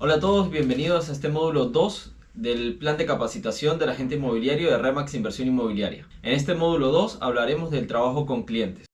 Hola a todos, bienvenidos a este módulo 2 del plan de capacitación del agente inmobiliario de RE/MAX Inversión Inmobiliaria. En este módulo 2 hablaremos del trabajo con clientes.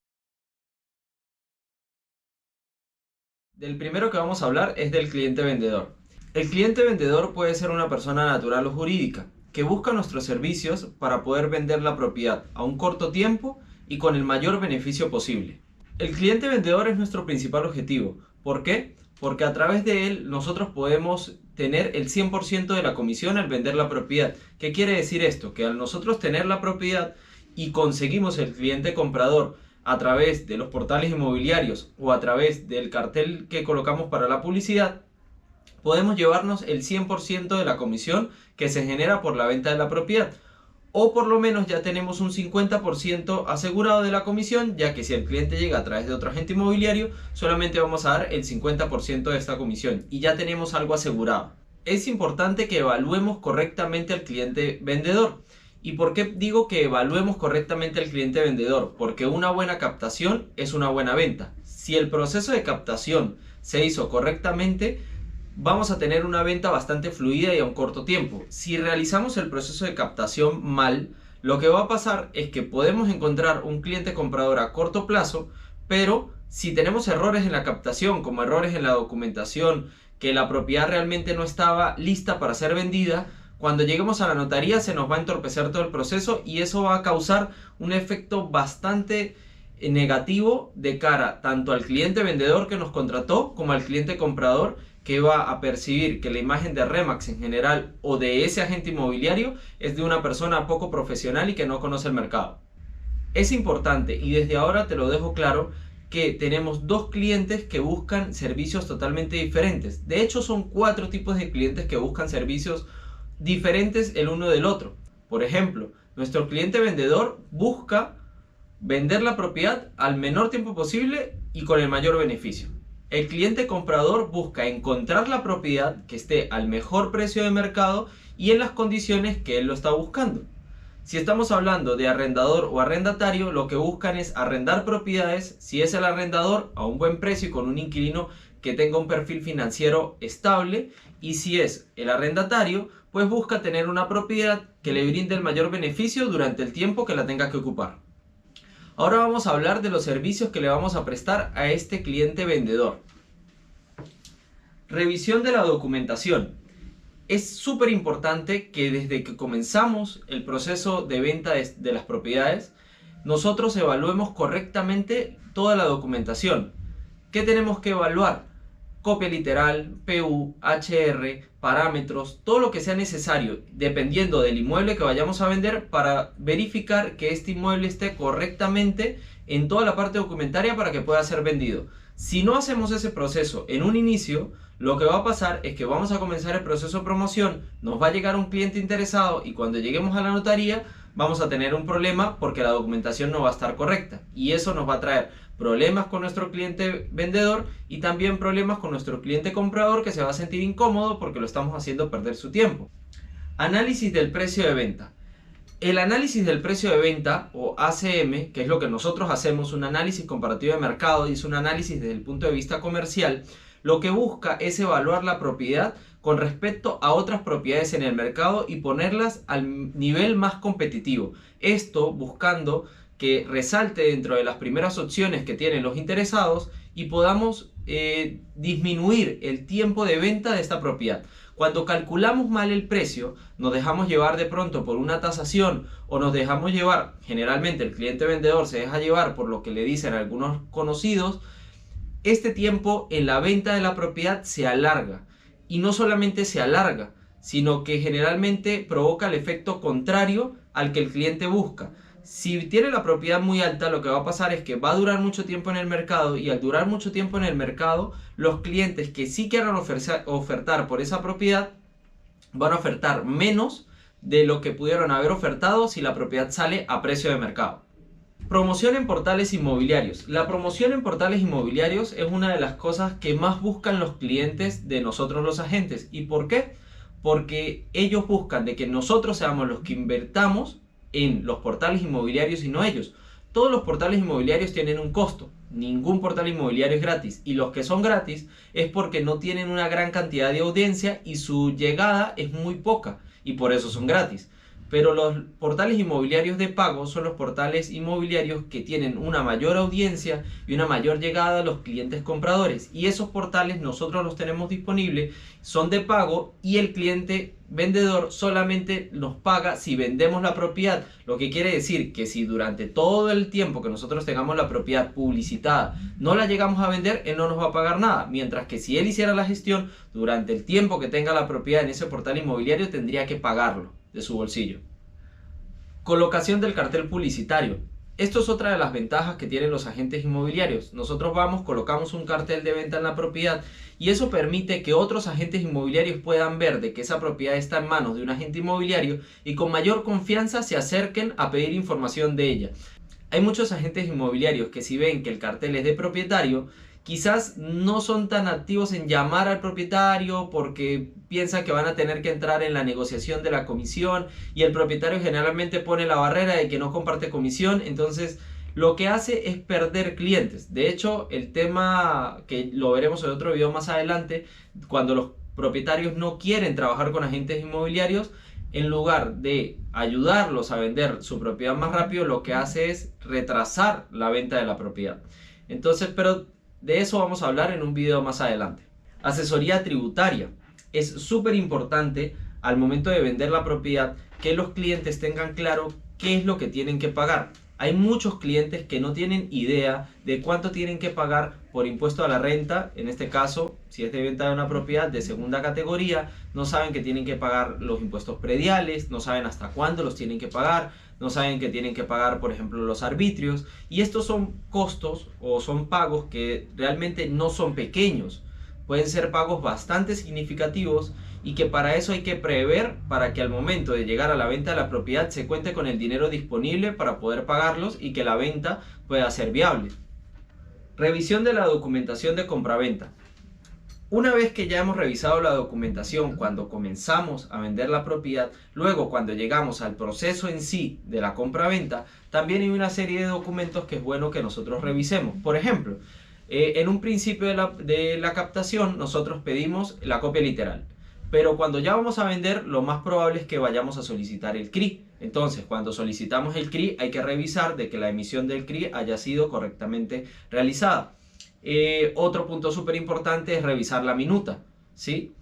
Del primero que vamos a hablar es del cliente vendedor. El cliente vendedor puede ser una persona natural o jurídica que busca nuestros servicios para poder vender la propiedad a un corto tiempo y con el mayor beneficio posible. El cliente vendedor es nuestro principal objetivo. ¿Por qué? Porque a través de él nosotros podemos tener el 100% de la comisión al vender la propiedad. ¿Qué quiere decir esto? Que al nosotros tener la propiedad y conseguimos el cliente comprador a través de los portales inmobiliarios o a través del cartel que colocamos para la publicidad, podemos llevarnos el 100% de la comisión que se genera por la venta de la propiedad. O por lo menos ya tenemos un 50% asegurado de la comisión, ya que si el cliente llega a través de otro agente inmobiliario, solamente vamos a dar el 50% de esta comisión y ya tenemos algo asegurado. Es importante que evaluemos correctamente al cliente vendedor. ¿Y por qué digo que evaluemos correctamente al cliente vendedor? Porque una buena captación es una buena venta. Si el proceso de captación se hizo correctamente, vamos a tener una venta bastante fluida y a un corto tiempo. Si realizamos el proceso de captación mal, lo que va a pasar es que podemos encontrar un cliente comprador a corto plazo, pero si tenemos errores en la captación, como errores en la documentación, que la propiedad realmente no estaba lista para ser vendida, cuando lleguemos a la notaría se nos va a entorpecer todo el proceso y eso va a causar un efecto bastante negativo de cara tanto al cliente vendedor que nos contrató como al cliente comprador, que va a percibir que la imagen de RE/MAX en general o de ese agente inmobiliario es de una persona poco profesional y que no conoce el mercado. Es importante, y desde ahora te lo dejo claro, que tenemos dos clientes que buscan servicios totalmente diferentes. De hecho, son 4 tipos de clientes que buscan servicios diferentes el uno del otro. Por ejemplo, nuestro cliente vendedor busca vender la propiedad al menor tiempo posible y con el mayor beneficio. El cliente comprador busca encontrar la propiedad que esté al mejor precio de mercado y en las condiciones que él lo está buscando. Si estamos hablando de arrendador o arrendatario, lo que buscan es arrendar propiedades, si es el arrendador, a un buen precio y con un inquilino que tenga un perfil financiero estable, y si es el arrendatario, pues busca tener una propiedad que le brinde el mayor beneficio durante el tiempo que la tenga que ocupar. Ahora vamos a hablar de los servicios que le vamos a prestar a este cliente vendedor. Revisión de la documentación. Es súper importante que desde que comenzamos el proceso de venta de las propiedades, nosotros evaluemos correctamente toda la documentación. ¿Qué tenemos que evaluar? Copia literal, PU, HR, parámetros, todo lo que sea necesario, dependiendo del inmueble que vayamos a vender, para verificar que este inmueble esté correctamente en toda la parte documentaria para que pueda ser vendido. Si no hacemos ese proceso en un inicio, lo que va a pasar es que vamos a comenzar el proceso de promoción, nos va a llegar un cliente interesado y cuando lleguemos a la notaría vamos a tener un problema porque la documentación no va a estar correcta y eso nos va a traer problemas con nuestro cliente vendedor y también problemas con nuestro cliente comprador, que se va a sentir incómodo porque lo estamos haciendo perder su tiempo. Análisis del precio de venta. El análisis del precio de venta, o ACM, que es lo que nosotros hacemos, un análisis comparativo de mercado y es un análisis desde el punto de vista comercial, lo que busca es evaluar la propiedad con respecto a otras propiedades en el mercado y ponerlas al nivel más competitivo. Esto buscando que resalte dentro de las primeras opciones que tienen los interesados y podamos disminuir el tiempo de venta de esta propiedad. Cuando calculamos mal el precio, nos dejamos llevar de pronto por una tasación o nos dejamos llevar, generalmente el cliente vendedor se deja llevar por lo que le dicen algunos conocidos, este tiempo en la venta de la propiedad se alarga. Y no solamente se alarga, sino que generalmente provoca el efecto contrario al que el cliente busca. Si tiene la propiedad muy alta, lo que va a pasar es que va a durar mucho tiempo en el mercado y al durar mucho tiempo en el mercado, los clientes que sí quieran ofertar por esa propiedad van a ofertar menos de lo que pudieron haber ofertado si la propiedad sale a precio de mercado. Promoción en portales inmobiliarios. La promoción en portales inmobiliarios es una de las cosas que más buscan los clientes de nosotros los agentes. ¿Y por qué? Porque ellos buscan de que nosotros seamos los que invertamos en los portales inmobiliarios y no ellos. Todos los portales inmobiliarios tienen un costo. Ningún portal inmobiliario es gratis, y los que son gratis es porque no tienen una gran cantidad de audiencia y su llegada es muy poca, y por eso son gratis. Pero los portales inmobiliarios de pago son los portales inmobiliarios que tienen una mayor audiencia y una mayor llegada a los clientes compradores. Y esos portales nosotros los tenemos disponibles, son de pago, y el cliente vendedor solamente nos paga si vendemos la propiedad. Lo que quiere decir que si durante todo el tiempo que nosotros tengamos la propiedad publicitada no la llegamos a vender, él no nos va a pagar nada. Mientras que si él hiciera la gestión durante el tiempo que tenga la propiedad en ese portal inmobiliario, tendría que pagarlo de su bolsillo. Colocación del cartel publicitario. Esto es otra de las ventajas que tienen los agentes inmobiliarios. Nosotros colocamos un cartel de venta en la propiedad, y eso permite que otros agentes inmobiliarios puedan ver de que esa propiedad está en manos de un agente inmobiliario y con mayor confianza se acerquen a pedir información de ella. Hay muchos agentes inmobiliarios que, si ven que el cartel es de propietario, quizás no son tan activos en llamar al propietario porque piensan que van a tener que entrar en la negociación de la comisión, y el propietario generalmente pone la barrera de que no comparte comisión. Entonces lo que hace es perder clientes. De hecho, el tema que lo veremos en otro video más adelante, cuando los propietarios no quieren trabajar con agentes inmobiliarios, en lugar de ayudarlos a vender su propiedad más rápido, lo que hace es retrasar la venta de la propiedad. Entonces, pero de eso vamos a hablar en un video más adelante. Asesoría tributaria. Es súper importante al momento de vender la propiedad que los clientes tengan claro qué es lo que tienen que pagar. Hay muchos clientes que no tienen idea de cuánto tienen que pagar por impuesto a la renta. En este caso, si es de venta de una propiedad de segunda categoría, no saben que tienen que pagar los impuestos prediales, no saben hasta cuándo los tienen que pagar, no saben que tienen que pagar, por ejemplo, los arbitrios. Y estos son costos o son pagos que realmente no son pequeños. Pueden ser pagos bastante significativos, y que para eso hay que prever, para que al momento de llegar a la venta de la propiedad se cuente con el dinero disponible para poder pagarlos y que la venta pueda ser viable. Revisión de la documentación de compraventa. Una vez que ya hemos revisado la documentación cuando comenzamos a vender la propiedad, luego cuando llegamos al proceso en sí de la compraventa, también hay una serie de documentos que es bueno que nosotros revisemos. Por ejemplo, en un principio de la captación nosotros pedimos la copia literal. Pero cuando ya vamos a vender, lo más probable es que vayamos a solicitar el CRI. Entonces, cuando solicitamos el CRI, hay que revisar de que la emisión del CRI haya sido correctamente realizada. Otro punto súper importante es revisar la minuta, ¿sí?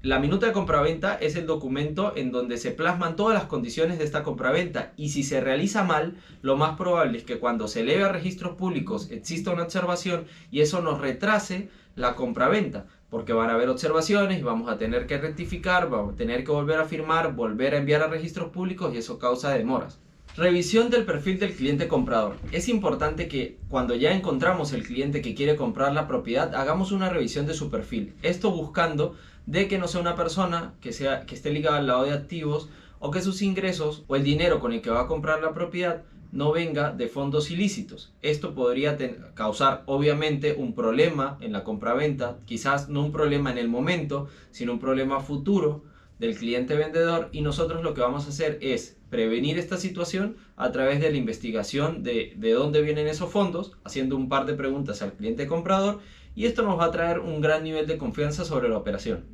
La minuta de compraventa es el documento en donde se plasman todas las condiciones de esta compraventa, y si se realiza mal, lo más probable es que cuando se eleve a registros públicos exista una observación y eso nos retrase la compraventa, porque van a haber observaciones y vamos a tener que rectificar, vamos a tener que volver a firmar, volver a enviar a registros públicos, y eso causa demoras. Revisión del perfil del cliente comprador. Es importante que cuando ya encontramos el cliente que quiere comprar la propiedad, hagamos una revisión de su perfil. Esto buscando de que no sea una persona que esté ligada al lado de activos, o que sus ingresos o el dinero con el que va a comprar la propiedad no venga de fondos ilícitos. Esto podría causar obviamente un problema en la compraventa, quizás no un problema en el momento, sino un problema futuro del cliente vendedor, y nosotros lo que vamos a hacer es prevenir esta situación a través de la investigación de dónde vienen esos fondos, haciendo un par de preguntas al cliente comprador, y esto nos va a traer un gran nivel de confianza sobre la operación.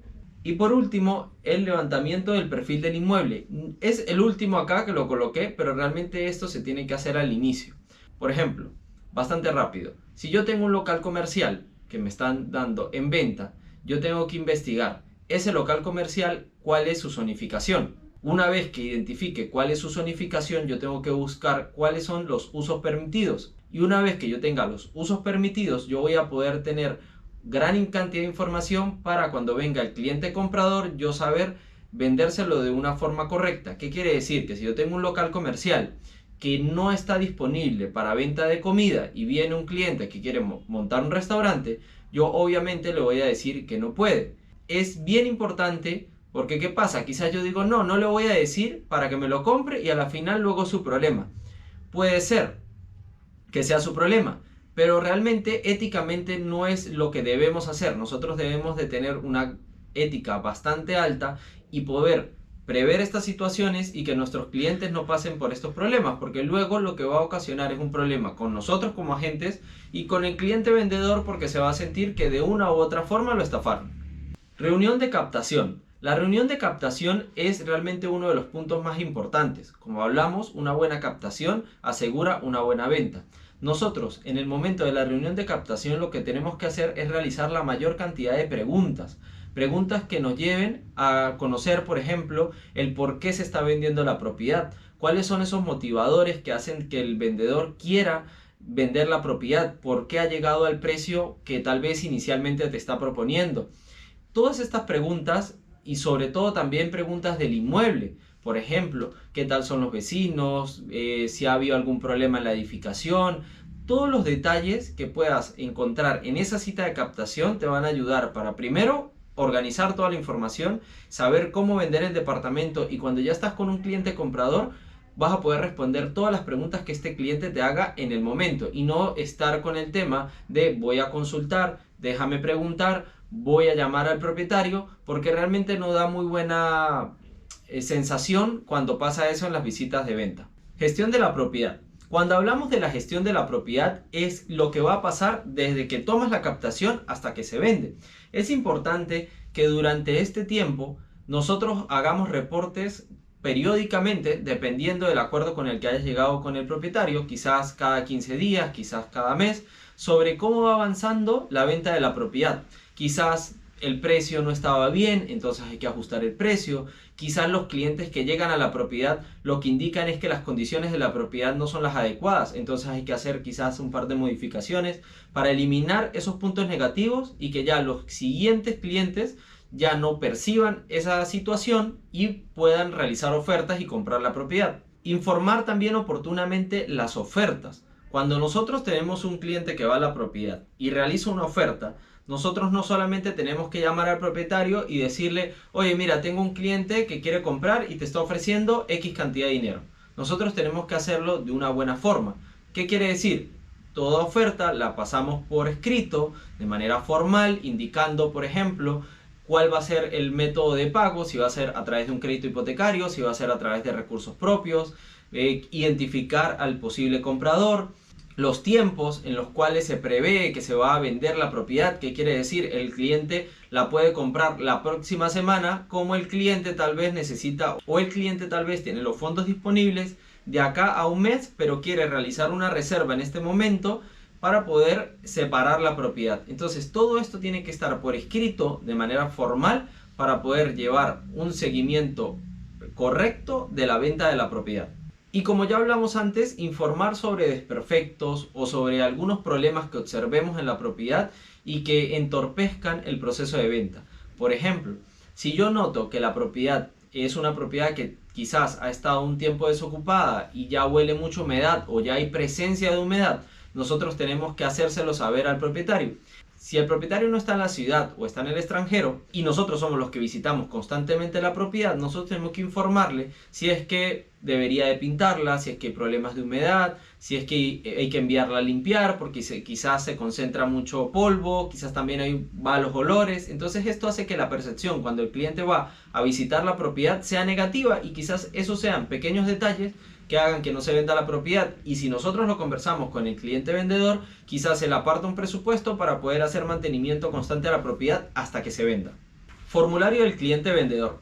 Y por último, el levantamiento del perfil del inmueble. Es el último acá que lo coloqué, pero realmente esto se tiene que hacer al inicio. Por ejemplo, bastante rápido, si yo tengo un local comercial que me están dando en venta, yo tengo que investigar ese local comercial cuál es su zonificación. Una vez que identifique cuál es su zonificación, yo tengo que buscar cuáles son los usos permitidos. Y una vez que yo tenga los usos permitidos, yo voy a poder tener gran cantidad de información para cuando venga el cliente comprador, yo saber vendérselo de una forma correcta. ¿Qué quiere decir? Que si yo tengo un local comercial que no está disponible para venta de comida y viene un cliente que quiere montar un restaurante, yo obviamente le voy a decir que no puede. Es bien importante, porque ¿qué pasa? Quizás yo digo, no le voy a decir para que me lo compre, y a la final luego es su problema. Puede ser que sea su problema, pero realmente éticamente no es lo que debemos hacer. Nosotros debemos de tener una ética bastante alta y poder prever estas situaciones y que nuestros clientes no pasen por estos problemas, porque luego lo que va a ocasionar es un problema con nosotros como agentes y con el cliente vendedor, porque se va a sentir que de una u otra forma lo estafaron. Reunión de captación. La reunión de captación es realmente uno de los puntos más importantes. Como hablamos, una buena captación asegura una buena venta. Nosotros, en el momento de la reunión de captación, lo que tenemos que hacer es realizar la mayor cantidad de preguntas. Preguntas que nos lleven a conocer, por ejemplo, el por qué se está vendiendo la propiedad. ¿Cuáles son esos motivadores que hacen que el vendedor quiera vender la propiedad? ¿Por qué ha llegado al precio que tal vez inicialmente te está proponiendo? Todas estas preguntas, y sobre todo también preguntas del inmueble. Por ejemplo, ¿qué tal son los vecinos? Si ha habido algún problema en la edificación. Todos los detalles que puedas encontrar en esa cita de captación te van a ayudar para, primero, organizar toda la información, saber cómo vender el departamento, y cuando ya estás con un cliente comprador vas a poder responder todas las preguntas que este cliente te haga en el momento y no estar con el tema de voy a consultar, déjame preguntar, voy a llamar al propietario, porque realmente no da muy buena sensación cuando pasa eso en las visitas de venta. Gestión de la propiedad. Cuando hablamos de la gestión de la propiedad, es lo que va a pasar desde que tomas la captación hasta que se vende. Es importante que durante este tiempo nosotros hagamos reportes periódicamente, dependiendo del acuerdo con el que hayas llegado con el propietario, quizás cada 15 días, quizás cada mes, sobre cómo va avanzando la venta de la propiedad. Quizás el precio no estaba bien, entonces hay que ajustar el precio. Quizás los clientes que llegan a la propiedad lo que indican es que las condiciones de la propiedad no son las adecuadas, entonces hay que hacer quizás un par de modificaciones para eliminar esos puntos negativos y que ya los siguientes clientes ya no perciban esa situación y puedan realizar ofertas y comprar la propiedad. Informar también oportunamente las ofertas. Cuando nosotros tenemos un cliente que va a la propiedad y realiza una oferta, nosotros no solamente tenemos que llamar al propietario y decirle, oye, mira, tengo un cliente que quiere comprar y te está ofreciendo X cantidad de dinero. Nosotros tenemos que hacerlo de una buena forma. ¿Qué quiere decir? Toda oferta la pasamos por escrito, de manera formal, indicando, por ejemplo, cuál va a ser el método de pago, si va a ser a través de un crédito hipotecario, si va a ser a través de recursos propios, identificar al posible comprador, los tiempos en los cuales se prevé que se va a vender la propiedad, que quiere decir el cliente la puede comprar la próxima semana, como el cliente tal vez necesita, o el cliente tal vez tiene los fondos disponibles de acá a un mes, pero quiere realizar una reserva en este momento para poder separar la propiedad. Entonces todo esto tiene que estar por escrito de manera formal para poder llevar un seguimiento correcto de la venta de la propiedad. Y como ya hablamos antes, informar sobre desperfectos o sobre algunos problemas que observemos en la propiedad y que entorpezcan el proceso de venta. Por ejemplo, si yo noto que la propiedad es una propiedad que quizás ha estado un tiempo desocupada y ya huele mucha humedad o ya hay presencia de humedad, nosotros tenemos que hacérselo saber al propietario. Si el propietario no está en la ciudad o está en el extranjero y nosotros somos los que visitamos constantemente la propiedad, nosotros tenemos que informarle si es que debería de pintarla, si es que hay problemas de humedad, si es que hay que enviarla a limpiar porque quizás se concentra mucho polvo, quizás también hay malos olores. Entonces esto hace que la percepción cuando el cliente va a visitar la propiedad sea negativa y quizás esos sean pequeños detalles que hagan que no se venda la propiedad, y si nosotros lo conversamos con el cliente vendedor, quizás se le aparta un presupuesto para poder hacer mantenimiento constante a la propiedad hasta que se venda. Formulario del cliente vendedor.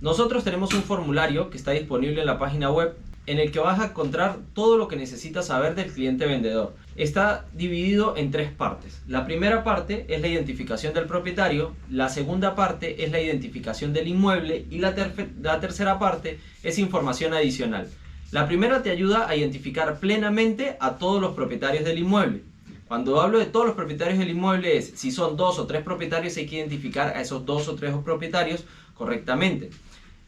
Nosotros tenemos un formulario que está disponible en la página web en el que vas a encontrar todo lo que necesitas saber del cliente vendedor. Está dividido en tres partes. La primera parte es la identificación del propietario, la segunda parte es la identificación del inmueble y la tercera parte es información adicional. La primera te ayuda a identificar plenamente a todos los propietarios del inmueble. Cuando hablo de todos los propietarios del inmueble es, si son 2 o 3 propietarios, hay que identificar a esos 2 o 3 propietarios correctamente.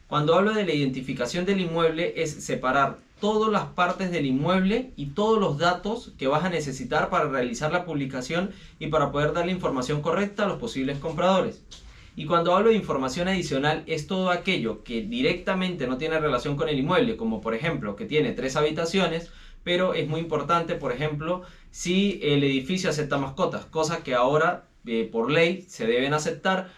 Cuando hablo de la identificación del inmueble es separar todas las partes del inmueble y todos los datos que vas a necesitar para realizar la publicación y para poder dar la información correcta a los posibles compradores. Y cuando hablo de información adicional es todo aquello que directamente no tiene relación con el inmueble, como por ejemplo que tiene 3 habitaciones, pero es muy importante, por ejemplo, si el edificio acepta mascotas, cosas que ahora por ley se deben aceptar,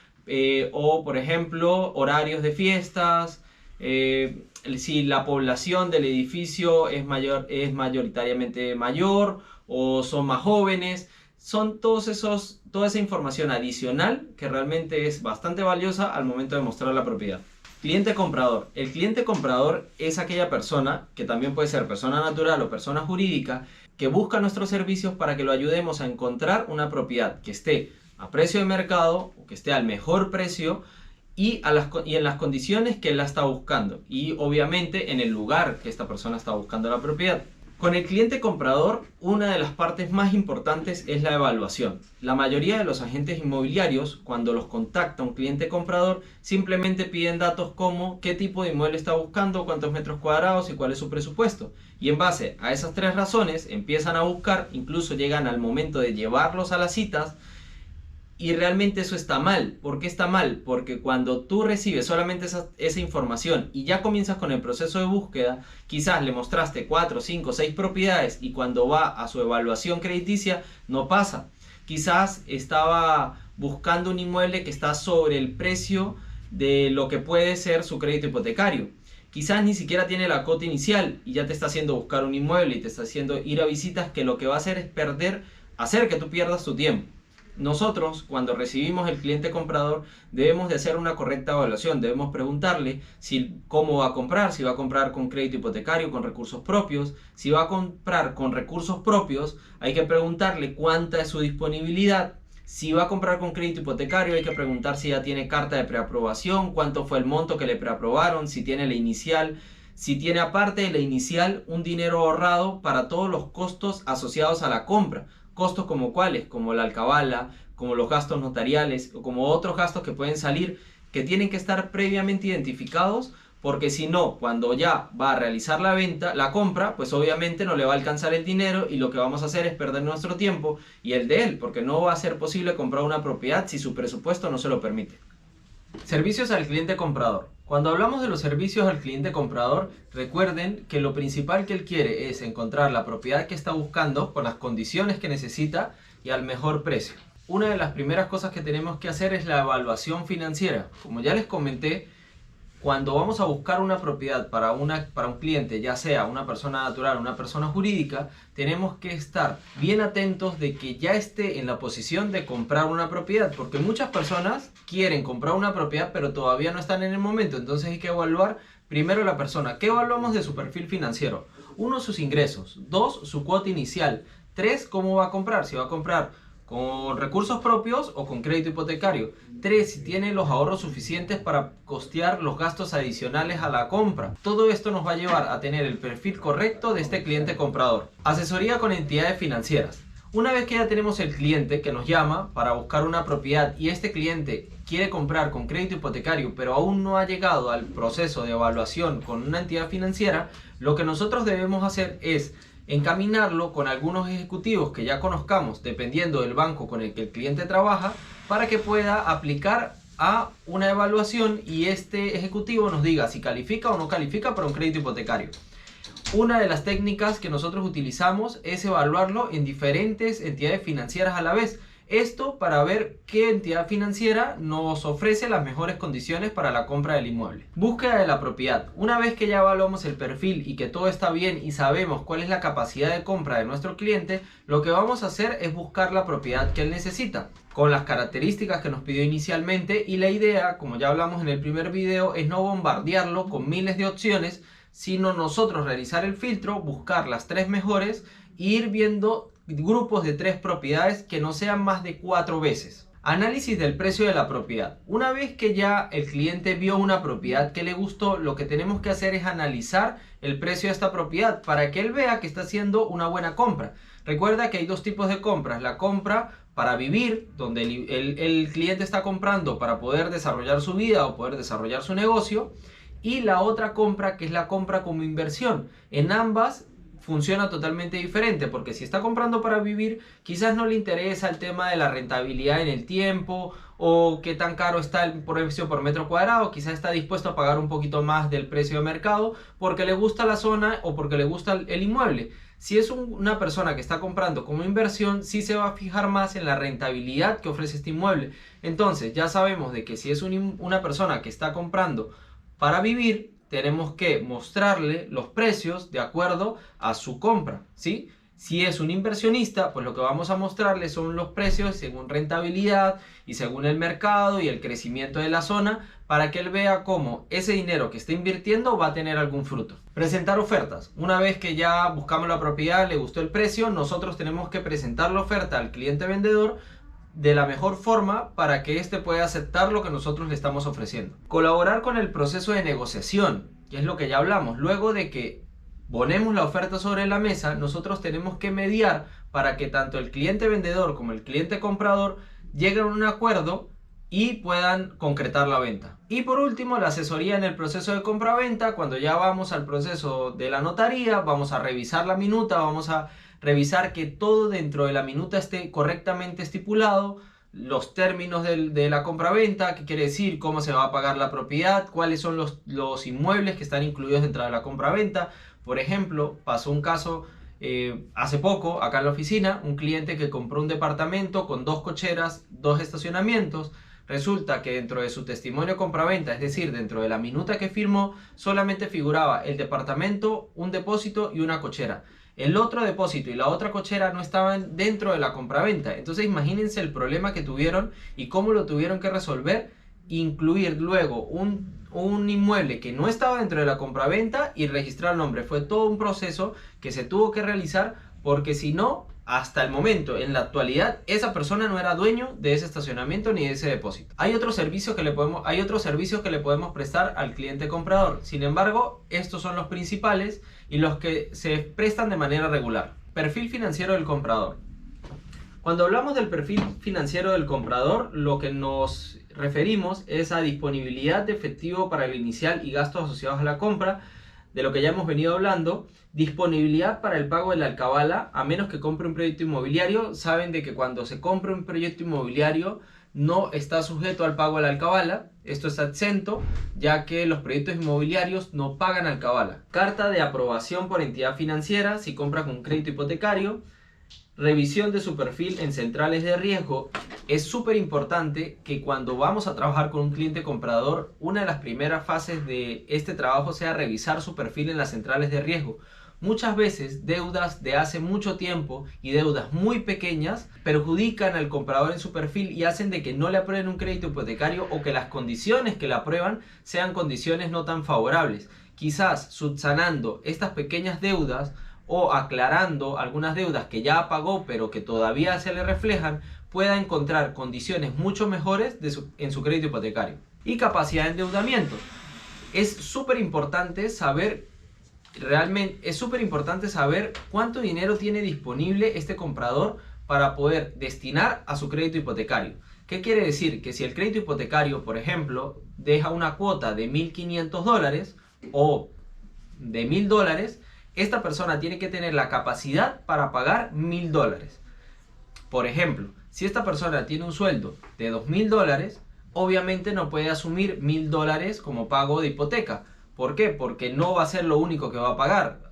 o por ejemplo horarios de fiestas, si la población del edificio es mayoritariamente mayor o son más jóvenes. Son toda esa información adicional que realmente es bastante valiosa al momento de mostrar la propiedad. Cliente comprador. El cliente comprador es aquella persona, que también puede ser persona natural o persona jurídica, que busca nuestros servicios para que lo ayudemos a encontrar una propiedad que esté a precio de mercado o que esté al mejor precio y en las condiciones que él la está buscando, y obviamente en el lugar que esta persona está buscando la propiedad. Con el cliente comprador, una de las partes más importantes es la evaluación. La mayoría de los agentes inmobiliarios, cuando los contacta un cliente comprador, simplemente piden datos como qué tipo de inmueble está buscando, cuántos metros cuadrados y cuál es su presupuesto. Y en base a esas tres razones empiezan a buscar, incluso llegan al momento de llevarlos a las citas. Y realmente eso está mal. ¿Por qué está mal? Porque cuando tú recibes solamente esa información y ya comienzas con el proceso de búsqueda, quizás le mostraste 4, 5, 6 propiedades y cuando va a su evaluación crediticia no pasa. Quizás estaba buscando un inmueble que está sobre el precio de lo que puede ser su crédito hipotecario. Quizás ni siquiera tiene la cuota inicial y ya te está haciendo buscar un inmueble y te está haciendo ir a visitas, que lo que va a hacer es hacer que tú pierdas tu tiempo. Nosotros, cuando recibimos el cliente comprador, debemos de hacer una correcta evaluación. Debemos preguntarle cómo va a comprar, si va a comprar con crédito hipotecario, con recursos propios. Si va a comprar con recursos propios, hay que preguntarle cuánta es su disponibilidad. Si va a comprar con crédito hipotecario, hay que preguntar si ya tiene carta de preaprobación, cuánto fue el monto que le preaprobaron, si tiene la inicial, si tiene aparte de la inicial un dinero ahorrado para todos los costos asociados a la compra. Costos como cuáles, como la alcabala, como los gastos notariales o como otros gastos que pueden salir, que tienen que estar previamente identificados, porque si no, cuando ya va a realizar la compra, pues obviamente no le va a alcanzar el dinero y lo que vamos a hacer es perder nuestro tiempo y el de él, porque no va a ser posible comprar una propiedad si su presupuesto no se lo permite. Servicios al cliente comprador. Cuando hablamos de los servicios al cliente comprador, recuerden que lo principal que él quiere es encontrar la propiedad que está buscando con las condiciones que necesita y al mejor precio. Una de las primeras cosas que tenemos que hacer es la evaluación financiera. Como ya les comenté, cuando vamos a buscar una propiedad para un cliente, ya sea una persona natural o una persona jurídica, tenemos que estar bien atentos de que ya esté en la posición de comprar una propiedad, porque muchas personas quieren comprar una propiedad pero todavía no están en el momento. Entonces hay que evaluar primero la persona. ¿Qué evaluamos de su perfil financiero? 1, sus ingresos. 2, su cuota inicial. 3, cómo va a comprar. Si va a comprar con recursos propios o con crédito hipotecario. 3, si tiene los ahorros suficientes para costear los gastos adicionales a la compra. Todo esto nos va a llevar a tener el perfil correcto de este cliente comprador. Asesoría con entidades financieras. Una vez que ya tenemos el cliente que nos llama para buscar una propiedad y este cliente quiere comprar con crédito hipotecario pero aún no ha llegado al proceso de evaluación con una entidad financiera, lo que nosotros debemos hacer es encaminarlo con algunos ejecutivos que ya conozcamos, dependiendo del banco con el que el cliente trabaja, para que pueda aplicar a una evaluación y este ejecutivo nos diga si califica o no califica para un crédito hipotecario. Una de las técnicas que nosotros utilizamos es evaluarlo en diferentes entidades financieras a la vez. Esto para ver qué entidad financiera nos ofrece las mejores condiciones para la compra del inmueble. Búsqueda de la propiedad. Una vez que ya evaluamos el perfil y que todo está bien y sabemos cuál es la capacidad de compra de nuestro cliente, lo que vamos a hacer es buscar la propiedad que él necesita, con las características que nos pidió inicialmente, y la idea, como ya hablamos en el primer video, es no bombardearlo con miles de opciones, sino nosotros realizar el filtro, buscar las 3 mejores e ir viendo grupos de 3 propiedades que no sean más de 4 veces. Análisis del precio de la propiedad. Una vez que ya el cliente vio una propiedad que le gustó, lo que tenemos que hacer es analizar el precio de esta propiedad para que él vea que está haciendo una buena compra. Recuerda que hay 2 tipos de compras. La compra para vivir, donde el cliente está comprando para poder desarrollar su vida o poder desarrollar su negocio, y la otra compra, que es la compra como inversión. En ambas funciona totalmente diferente, porque si está comprando para vivir, quizás no le interesa el tema de la rentabilidad en el tiempo o qué tan caro está el precio por metro cuadrado. Quizás está dispuesto a pagar un poquito más del precio de mercado porque le gusta la zona o porque le gusta el inmueble. Si es una persona que está comprando como inversión, sí se va a fijar más en la rentabilidad que ofrece este inmueble. Entonces ya sabemos de que si es una persona que está comprando para vivir, tenemos que mostrarle los precios de acuerdo a su compra, ¿sí? Si es un inversionista, pues lo que vamos a mostrarle son los precios según rentabilidad y según el mercado y el crecimiento de la zona, para que él vea cómo ese dinero que está invirtiendo va a tener algún fruto. Presentar ofertas. Una vez que ya buscamos la propiedad, le gustó el precio, nosotros tenemos que presentar la oferta al cliente vendedor de la mejor forma para que éste pueda aceptar lo que nosotros le estamos ofreciendo. Colaborar con el proceso de negociación, que es lo que ya hablamos. Luego de que ponemos la oferta sobre la mesa, nosotros tenemos que mediar para que tanto el cliente vendedor como el cliente comprador lleguen a un acuerdo y puedan concretar la venta. Y por último, la asesoría en el proceso de compra-venta. Cuando ya vamos al proceso de la notaría, vamos a revisar la minuta, vamos a revisar que todo dentro de la minuta esté correctamente estipulado, los términos de la compra-venta, qué quiere decir, cómo se va a pagar la propiedad, cuáles son los inmuebles que están incluidos dentro de la compra-venta. Por ejemplo, pasó un caso hace poco acá en la oficina, un cliente que compró un departamento con 2 cocheras, 2 estacionamientos. Resulta que dentro de su testimonio de compraventa, es decir, dentro de la minuta que firmó, solamente figuraba el departamento, un depósito y una cochera. El otro depósito y la otra cochera no estaban dentro de la compraventa. Entonces imagínense el problema que tuvieron y cómo lo tuvieron que resolver. Incluir luego un inmueble que no estaba dentro de la compraventa y registrar el nombre. Fue todo un proceso que se tuvo que realizar, porque si no, hasta el momento, en la actualidad, esa persona no era dueño de ese estacionamiento ni de ese depósito. Hay otros servicios que le podemos prestar al cliente comprador. Sin embargo, estos son los principales y los que se prestan de manera regular. Perfil financiero del comprador. Cuando hablamos del perfil financiero del comprador, lo que nos referimos es a disponibilidad de efectivo para el inicial y gastos asociados a la compra, de lo que ya hemos venido hablando. Disponibilidad para el pago de la alcabala, a menos que compre un proyecto inmobiliario. Saben de que cuando se compra un proyecto inmobiliario no está sujeto al pago de la alcabala. Esto está exento, ya que los proyectos inmobiliarios no pagan alcabala. Carta de aprobación por entidad financiera si compra con crédito hipotecario. Revisión de su perfil en centrales de riesgo. Es súper importante que cuando vamos a trabajar con un cliente comprador, una de las primeras fases de este trabajo sea revisar su perfil en las centrales de riesgo. Muchas veces deudas de hace mucho tiempo y deudas muy pequeñas perjudican al comprador en su perfil y hacen de que no le aprueben un crédito hipotecario, o que las condiciones que le aprueban sean condiciones no tan favorables. Quizás subsanando estas pequeñas deudas o aclarando algunas deudas que ya pagó pero que todavía se le reflejan, pueda encontrar condiciones mucho mejores en su crédito hipotecario. Y capacidad de endeudamiento. Es súper importante saber cuánto dinero tiene disponible este comprador para poder destinar a su crédito hipotecario. ¿Qué quiere decir? Que si el crédito hipotecario, por ejemplo, deja una cuota de $1.500 o de $1.000, esta persona tiene que tener la capacidad para pagar $1.000. Por ejemplo, si esta persona tiene un sueldo de $2.000, obviamente no puede asumir $1.000 como pago de hipoteca. ¿Por qué? Porque no va a ser lo único que va a pagar.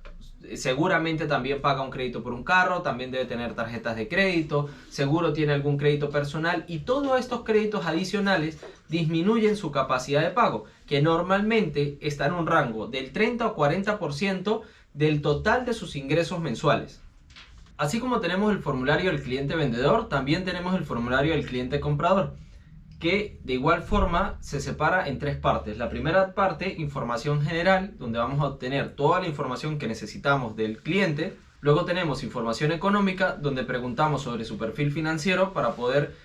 Seguramente también paga un crédito por un carro, también debe tener tarjetas de crédito, seguro tiene algún crédito personal, y todos estos créditos adicionales disminuyen su capacidad de pago, que normalmente está en un rango del 30 o 40% del total de sus ingresos mensuales. Así como tenemos el formulario del cliente vendedor, también tenemos el formulario del cliente comprador, que de igual forma se separa en 3 partes. La primera parte, información general, donde vamos a obtener toda la información que necesitamos del cliente. Luego tenemos información económica, donde preguntamos sobre su perfil financiero para poder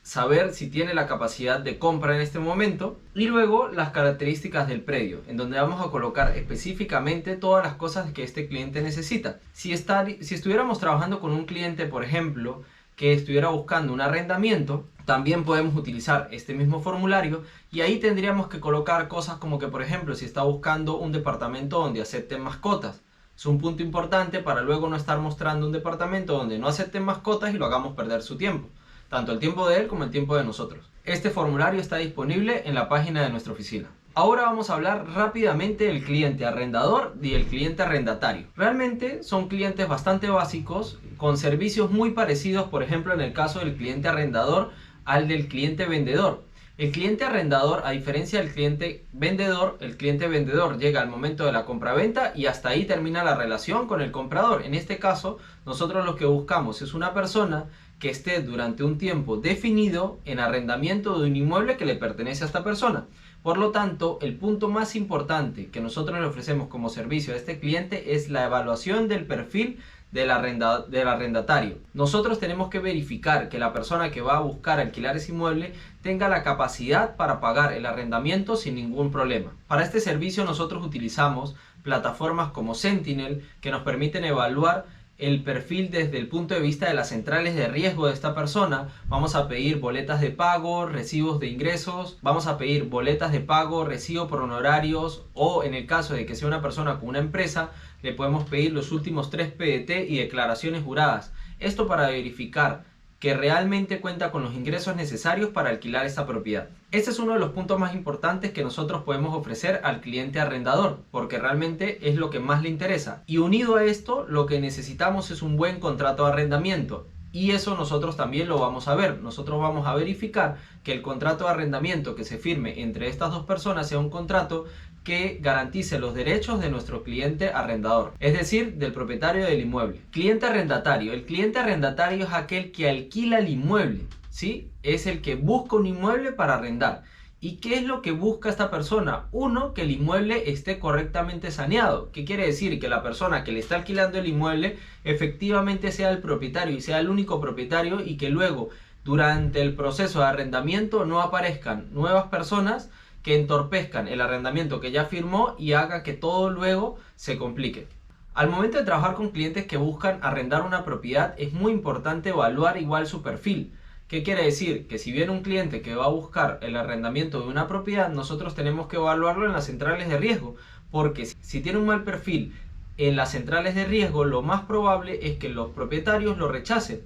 saber si tiene la capacidad de compra en este momento. Y luego las características del predio, en donde vamos a colocar específicamente todas las cosas que este cliente necesita. Si estuviéramos trabajando con un cliente, por ejemplo, que estuviera buscando un arrendamiento, también podemos utilizar este mismo formulario, y ahí tendríamos que colocar cosas como que, por ejemplo, si está buscando un departamento donde acepten mascotas. Es un punto importante para luego no estar mostrando un departamento donde no acepten mascotas y lo hagamos perder su tiempo, tanto el tiempo de él como el tiempo de nosotros. Este formulario está disponible en la página de nuestra oficina. Ahora vamos a hablar rápidamente del cliente arrendador y el cliente arrendatario. Realmente son clientes bastante básicos, con servicios muy parecidos, por ejemplo, en el caso del cliente arrendador al del cliente vendedor. El cliente arrendador, a diferencia del cliente vendedor, el cliente vendedor llega al momento de la compraventa y hasta ahí termina la relación con el comprador. En este caso, nosotros lo que buscamos es una persona que esté durante un tiempo definido en arrendamiento de un inmueble que le pertenece a esta persona. Por lo tanto, el punto más importante que nosotros le ofrecemos como servicio a este cliente es la evaluación del perfil del arrendatario. Nosotros tenemos que verificar que la persona que va a buscar alquilar ese inmueble tenga la capacidad para pagar el arrendamiento sin ningún problema. Para este servicio nosotros utilizamos plataformas como Sentinel que nos permiten evaluar el perfil desde el punto de vista de las centrales de riesgo de esta persona. Vamos a pedir boletas de pago, recibos de ingresos, vamos a pedir boletas de pago, recibo por honorarios, o en el caso de que sea una persona con una empresa, le podemos pedir los últimos 3 PDT y declaraciones juradas. Esto para verificar que realmente cuenta con los ingresos necesarios para alquilar esta propiedad. Este es uno de los puntos más importantes que nosotros podemos ofrecer al cliente arrendador, porque realmente es lo que más le interesa. Y unido a esto, lo que necesitamos es un buen contrato de arrendamiento. Y eso nosotros también lo vamos a ver. Nosotros vamos a verificar que el contrato de arrendamiento que se firme entre estas dos personas sea un contrato que garantice los derechos de nuestro cliente arrendador, es decir, del propietario del inmueble. Cliente arrendatario. El cliente arrendatario es aquel que alquila el inmueble, ¿sí? Es el que busca un inmueble para arrendar. ¿Y qué es lo que busca esta persona? Uno, que el inmueble esté correctamente saneado. ¿Qué quiere decir? Que la persona que le está alquilando el inmueble efectivamente sea el propietario y sea el único propietario, y que luego, durante el proceso de arrendamiento, no aparezcan nuevas personas que entorpezcan el arrendamiento que ya firmó y haga que todo luego se complique. Al momento de trabajar con clientes que buscan arrendar una propiedad, es muy importante evaluar igual su perfil. ¿Qué quiere decir? Que si viene un cliente que va a buscar el arrendamiento de una propiedad, nosotros tenemos que evaluarlo en las centrales de riesgo, porque si tiene un mal perfil en las centrales de riesgo, lo más probable es que los propietarios lo rechacen.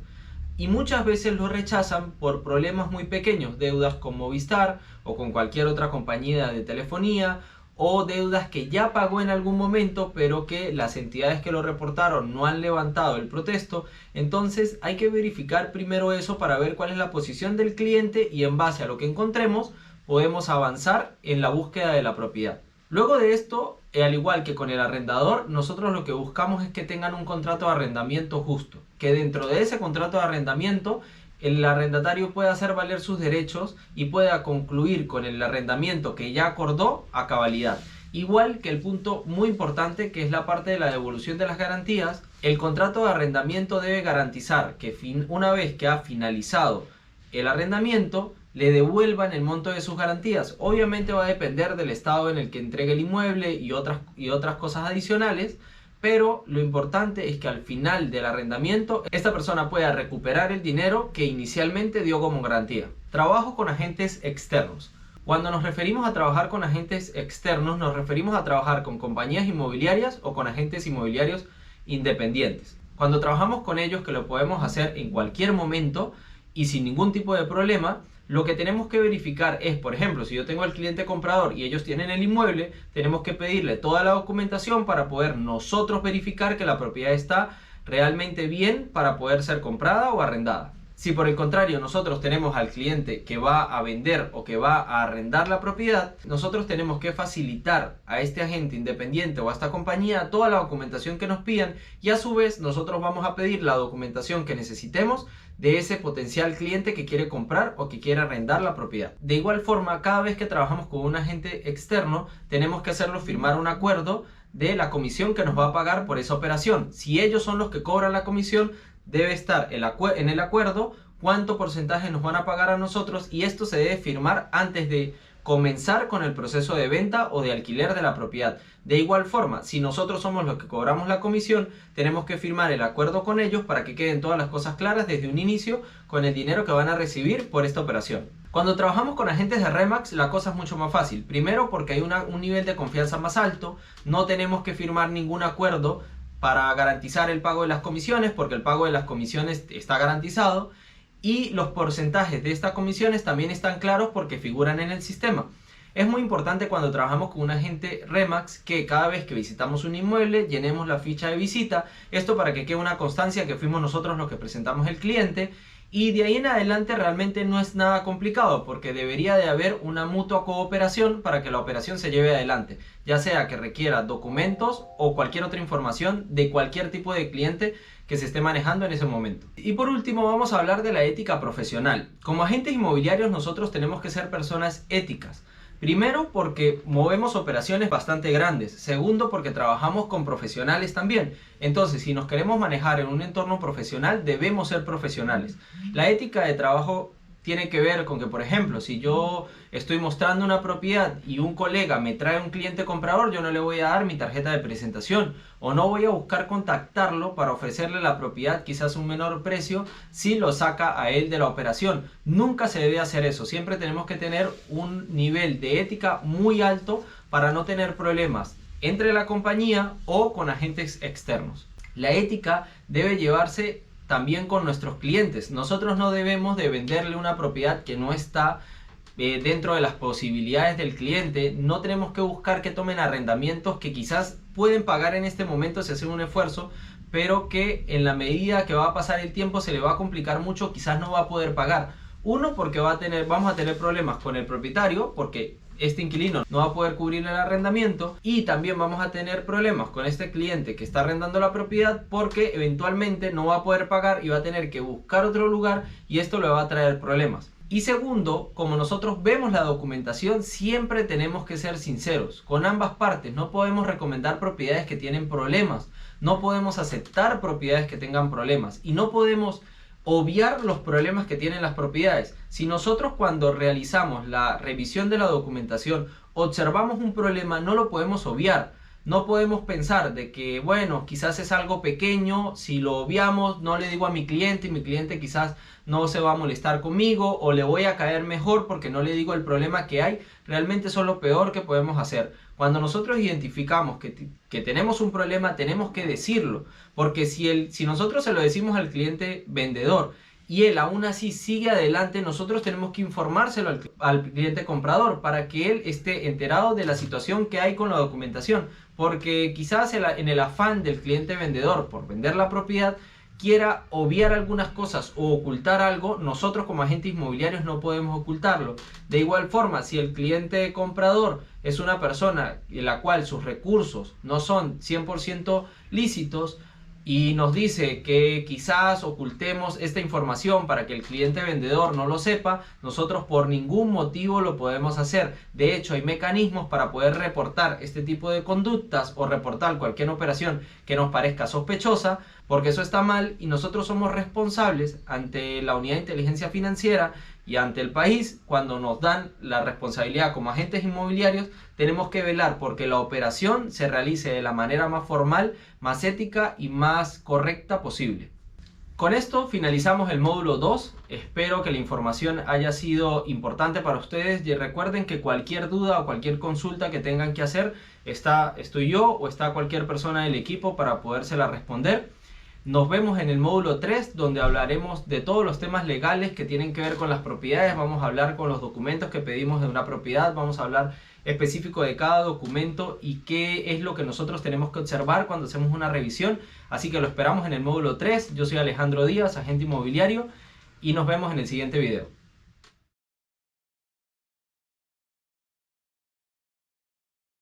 Y muchas veces lo rechazan por problemas muy pequeños, deudas con Movistar o con cualquier otra compañía de telefonía, o deudas que ya pagó en algún momento pero que las entidades que lo reportaron no han levantado el protesto. Entonces hay que verificar primero eso para ver cuál es la posición del cliente, y en base a lo que encontremos podemos avanzar en la búsqueda de la propiedad. Luego de esto, al igual que con el arrendador, nosotros lo que buscamos es que tengan un contrato de arrendamiento justo, que dentro de ese contrato de arrendamiento el arrendatario pueda hacer valer sus derechos y pueda concluir con el arrendamiento que ya acordó a cabalidad. Igual que el punto muy importante, que es la parte de la devolución de las garantías, el contrato de arrendamiento debe garantizar que una vez que ha finalizado el arrendamiento, le devuelvan el monto de sus garantías. Obviamente va a depender del estado en el que entregue el inmueble y otras cosas adicionales, pero lo importante es que al final del arrendamiento esta persona pueda recuperar el dinero que inicialmente dio como garantía. Trabajo con agentes externos. Cuando nos referimos a trabajar con agentes externos, nos referimos a trabajar con compañías inmobiliarias o con agentes inmobiliarios independientes. Cuando trabajamos con ellos, que lo podemos hacer en cualquier momento y sin ningún tipo de problema, lo que tenemos que verificar es, por ejemplo, si yo tengo al cliente comprador y ellos tienen el inmueble, tenemos que pedirle toda la documentación para poder nosotros verificar que la propiedad está realmente bien para poder ser comprada o arrendada. Si por el contrario nosotros tenemos al cliente que va a vender o que va a arrendar la propiedad, nosotros tenemos que facilitar a este agente independiente o a esta compañía toda la documentación que nos pidan, y a su vez nosotros vamos a pedir la documentación que necesitemos de ese potencial cliente que quiere comprar o que quiere arrendar la propiedad. De igual forma, cada vez que trabajamos con un agente externo, tenemos que hacerlo firmar un acuerdo de la comisión que nos va a pagar por esa operación. Si ellos son los que cobran la comisión, debe estar en el acuerdo cuánto porcentaje nos van a pagar a nosotros, y esto se debe firmar antes de comenzar con el proceso de venta o de alquiler de la propiedad. De igual forma, si nosotros somos los que cobramos la comisión, tenemos que firmar el acuerdo con ellos para que queden todas las cosas claras desde un inicio con el dinero que van a recibir por esta operación. Cuando trabajamos con agentes de RE/MAX, la cosa es mucho más fácil. Primero, porque hay un nivel de confianza más alto, no tenemos que firmar ningún acuerdo para garantizar el pago de las comisiones, porque el pago de las comisiones está garantizado, y los porcentajes de estas comisiones también están claros porque figuran en el sistema. Es muy importante cuando trabajamos con un agente RE/MAX que cada vez que visitamos un inmueble llenemos la ficha de visita, esto para que quede una constancia que fuimos nosotros los que presentamos el cliente, Y de ahí en adelante realmente no es nada complicado, porque debería de haber una mutua cooperación para que la operación se lleve adelante, ya sea que requiera documentos o cualquier otra información de cualquier tipo de cliente que se esté manejando en ese momento. Y por último vamos a hablar de la ética profesional. Como agentes inmobiliarios nosotros tenemos que ser personas éticas. Primero, porque movemos operaciones bastante grandes. Segundo, porque trabajamos con profesionales también. Entonces, si nos queremos manejar en un entorno profesional, debemos ser profesionales. La ética de trabajo tiene que ver con que, por ejemplo, si yo estoy mostrando una propiedad y un colega me trae un cliente comprador, yo no le voy a dar mi tarjeta de presentación o no voy a buscar contactarlo para ofrecerle la propiedad quizás a un menor precio si lo saca a él de la operación. Nunca se debe hacer eso. Siempre tenemos que tener un nivel de ética muy alto para no tener problemas entre la compañía o con agentes externos. La ética debe llevarse también con nuestros clientes. Nosotros no debemos de venderle una propiedad que no está dentro de las posibilidades del cliente. No tenemos que buscar que tomen arrendamientos que quizás pueden pagar en este momento si hacen un esfuerzo, pero que en la medida que va a pasar el tiempo se le va a complicar mucho, quizás no va a poder pagar. Uno, porque vamos a tener problemas con el propietario, porque este inquilino no va a poder cubrir el arrendamiento, y también vamos a tener problemas con este cliente que está arrendando la propiedad porque eventualmente no va a poder pagar y va a tener que buscar otro lugar y esto le va a traer problemas. Y segundo, como nosotros vemos la documentación, siempre tenemos que ser sinceros con ambas partes. No podemos recomendar propiedades que tienen problemas, no podemos aceptar propiedades que tengan problemas y no podemos obviar los problemas que tienen las propiedades. Si nosotros cuando realizamos la revisión de la documentación observamos un problema, no lo podemos obviar. No podemos pensar de que, bueno, quizás es algo pequeño, si lo obviamos no le digo a mi cliente y mi cliente quizás no se va a molestar conmigo o le voy a caer mejor porque no le digo el problema que hay. Realmente eso es lo peor que podemos hacer. Cuando nosotros identificamos que tenemos un problema, tenemos que decirlo, porque si nosotros se lo decimos al cliente vendedor y él aún así sigue adelante, nosotros tenemos que informárselo al cliente comprador para que él esté enterado de la situación que hay con la documentación, porque quizás en el afán del cliente vendedor por vender la propiedad quiera obviar algunas cosas o ocultar algo. Nosotros como agentes inmobiliarios no podemos ocultarlo. De igual forma, si el cliente comprador es una persona en la cual sus recursos no son 100% lícitos y nos dice que quizás ocultemos esta información para que el cliente vendedor no lo sepa, nosotros por ningún motivo lo podemos hacer. De hecho, hay mecanismos para poder reportar este tipo de conductas o reportar cualquier operación que nos parezca sospechosa, porque eso está mal y nosotros somos responsables ante la Unidad de Inteligencia Financiera y ante el país. Cuando nos dan la responsabilidad como agentes inmobiliarios, tenemos que velar porque la operación se realice de la manera más formal, más ética y más correcta posible. Con esto finalizamos el módulo 2. Espero que la información haya sido importante para ustedes y recuerden que cualquier duda o cualquier consulta que tengan que hacer, estoy yo o está cualquier persona del equipo para podérsela responder. Nos vemos en el módulo 3, donde hablaremos de todos los temas legales que tienen que ver con las propiedades. Vamos a hablar con los documentos que pedimos de una propiedad, vamos a hablar específico de cada documento y qué es lo que nosotros tenemos que observar cuando hacemos una revisión. Así que lo esperamos en el módulo 3. Yo soy Alejandro Díaz, agente inmobiliario, y nos vemos en el siguiente video.